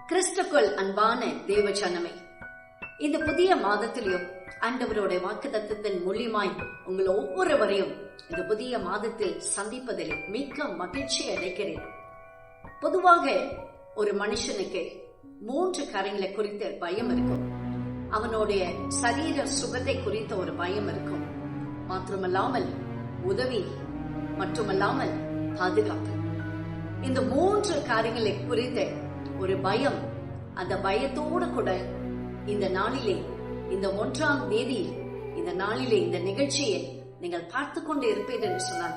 கிறிஸ்துக்குள் அன்பான தேவ ஜனமே, இந்த புதிய மாதத்திலும் ஆண்டவருடைய வாக்குத்தத்தத்தின் மூலியமாய் உங்கள் ஒவ்வொருவரையும் இந்த புதிய மாதத்தில் சந்திப்பதில் மிக்க மகிழ்ச்சி அடைகிறேன். பொதுவாக ஒரு மனுஷனுக்கு 3 காரியங்களை குறித்த பயம் இருக்கும். அவனுடைய சரீர சுகத்தை குறித்த ஒரு பயம் இருக்கும், மாத்திரமல்லாமல் உதவி, மட்டுமல்லாமல் பாதுகாப்பு. இந்த 3 காரியங்களை குறித்த ஒரு பயம், அந்த பயத்தோடு கூட இந்த நாளிலே, இந்த 1ஆம் தேதி, இந்த நாளிலே, இந்த நிகழ்ச்சியை நீங்கள் பார்த்து கொண்டு இருப்பீர்கள் என்று சொன்னால்,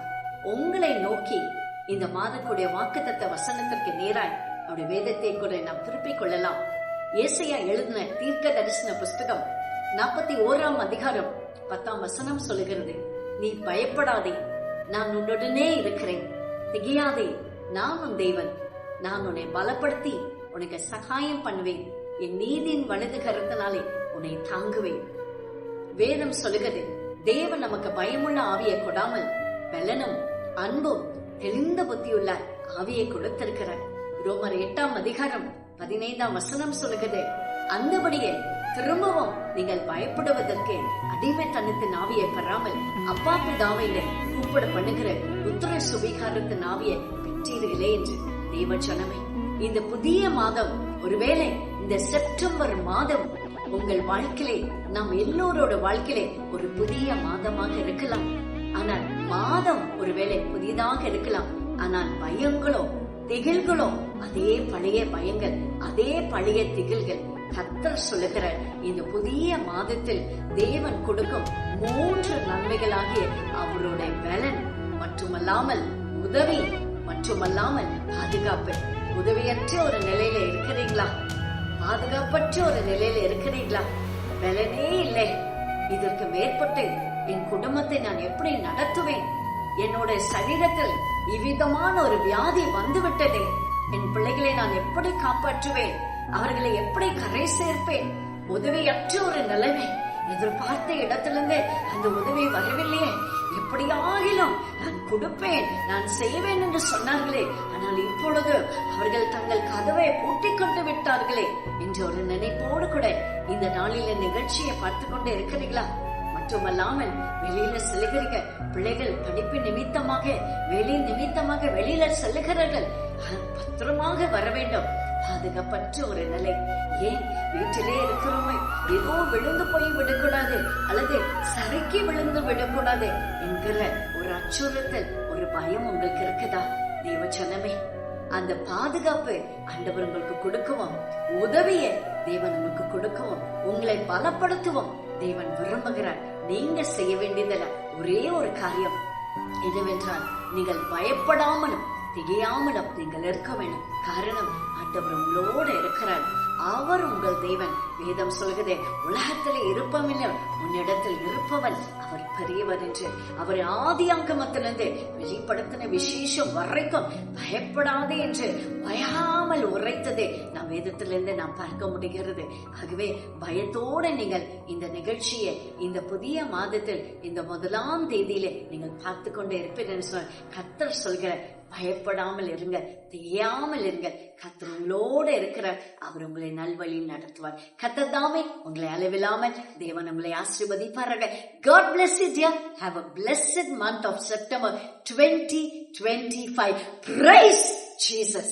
உங்களை நோக்கி இந்த மாதத்துடைய வாக்குத்தத்த வசனத்திற்கு நேராய் அவருடைய வேதத்தை கூட நாம் திருப்பிக் கொள்ளலாம். ஏசாயா எழுதின தீர்க்க தரிசன புஸ்தகம் 41ஆம் அதிகாரம் 10ஆம் வசனம் சொல்லுகிறது, நீ பயப்படாதே, நான் உன்னுடனே இருக்கிறேன், திகையாதே, நான் உன் தேவன், நான் உன்னை பலப்படுத்தி உனக்கு சகாயம் பண்ணுவேன், என் நீதியின் வலது கரத்தினாலே உன்னை தாங்குவேன். வேதம் சொல்லுகிறது, தேவன் நமக்கு பயமுள்ள ஆவியை கொடாமல் பலனும் அன்பும் தெளிந்த புத்தியுள்ள ஆவியை கொடுத்திருக்கிறார். ரோமர் 8ஆம் அதிகாரம் 15ஆம் வசனம் சொல்லுகிறது, அந்தபடியே திரும்பவும் நீங்கள் பயப்படுவதற்கு அடிமைத்தனத்தின் ஆவியை பெறாமல் அப்பா பிதாவை கூப்பிட பண்ணுகிற உத்தர சுவீகாரத்தின் ஆவியை பெற்றீர்களே என்று. தேவ ஜனமே, இந்த புதிய மாதம், ஒருவேளை இந்த செப்டம்பர் மாதம் உங்கள் வாழ்க்கையிலே, நாம் எல்லோரோட வாழ்க்கையிலே ஒரு புதிய மாதமாக இருக்கலாம். ஆனால் மாதம் ஒருவேளை புதிதாக இருக்கலாம், ஆனால் பயங்களோ திகில்களோ அதே பழைய பயங்கள், அதே பழைய திகில்கள். கர்த்தர் சொல்லுகிற இந்த புதிய மாதத்தில் தேவன் கொடுக்கும் 3 நன்மைகளாகிய அவருடைய பலன், மட்டுமல்லாமல் உதவி, மட்டுமல்லாமல் பாதுகாப்பு. உதவியற்ற ஒரு நிலையில இருக்கிறீங்களா? பாதுகாப்பற்ற ஒரு நிலையில இருக்கிறீங்களா? பலனே இல்லை, இதற்கு மேற்பட்டு என் குடும்பத்தை நான் எப்படி நடத்துவேன்? என்னோட சரீரத்தில் இவ்விதமான ஒரு வியாதி வந்துவிட்டதே, என் பிள்ளைகளை நான் எப்படி காப்பாற்றுவேன்? அவர்களை எப்படி கரை சேர்ப்பேன்? உதவியற்ற ஒரு நிலைமை, எதிர்பார்த்த இடத்திலிருந்து அந்த உதவி வரவில்லையே, எப்படியாகிலும் நான் கொடுப்பேன், நான் செய்வேன் என்று சொன்னார்களே, ஆனால் இப்பொழுது அவர்கள் தங்கள் கதவை பூட்டிக் கொண்டு விட்டார்களே என்ற ஒரு நினைப்போடு கூட இந்த நாளில நிகழ்ச்சியை பார்த்து கொண்டு இருக்கிறீர்களா? மட்டுமல்லாமல் வெளியில செல்லுகிற பிள்ளைகள் படிப்பு நிமித்தமாக, வெளி நிமித்தமாக வெளியில செல்லுகிறார்கள், பத்திரமாக வர வேண்டும். பாதுகாப்பற்ற ஒரு நிலை. ஏன் வீட்டிலே இருக்கிறோமே, ஏதோ விழுந்து போய் விடக்கூடாது, அல்லது சறுக்கி விழுந்து விடக்கூடாது என்கிற ஒரு அச்சுறுத்தல், ஒரு பயம் உங்களுக்கு இருக்குதா? தேவ ஜனமே, அந்த பாதுகாப்பு ஆண்டவர் உங்களுக்கு கொடுக்கவும், உதவியை தேவன் உங்களுக்கு கொடுக்கவும், உங்களை பலப்படுத்தவும் தேவன் விரும்புகிறார். நீங்க செய்ய வேண்டியதில்ல, ஒரே ஒரு காரியம் என்னவென்றால், நீங்கள் பயப்படாமலும் திகையாமலும் நீங்கள் இருக்க வேண்டும். காரணம், ஆண்டவர் உங்களோடு இருக்கிறார், அவர் உங்கள் தேவன். வேதம் சொல்கிறதே, உலகத்திலே இருப்பமில்லை, உன்னிடத்தில் இருப்பவன் அவர் பெரியவர் என்று. அவர் ஆதியாகமத்திலிருந்து வெளிப்படுத்தின விசேஷம் வரைக்கும் பயப்படாதே என்று பயாமல் உரைத்ததே நம் வேதத்திலிருந்து நாம் பார்க்க முடிகிறது. ஆகவே பயத்தோடு நீங்கள் இந்த நிகழ்ச்சியை இந்த புதிய மாதத்தில் இந்த 1ஆம் தேதியிலே நீங்கள் பார்த்து கொண்டு இருப்பீர்கள் சொன்னால், கர்த்தர் சொல்கிற பயப்படாமல் இருங்க, தெரியாமல் இருங்க, கர்த்தர் உங்களோடு இருக்கிறார், அவர் உங்களை நல்வழியில் நடத்துவார். கர்த்தர் தாமே உங்களை அளவில்லாமல் தேவன் உங்களை ஆசீர்வதிப்பார்கள். God bless you dear. Have a blessed month of September 2025. Praise Jesus.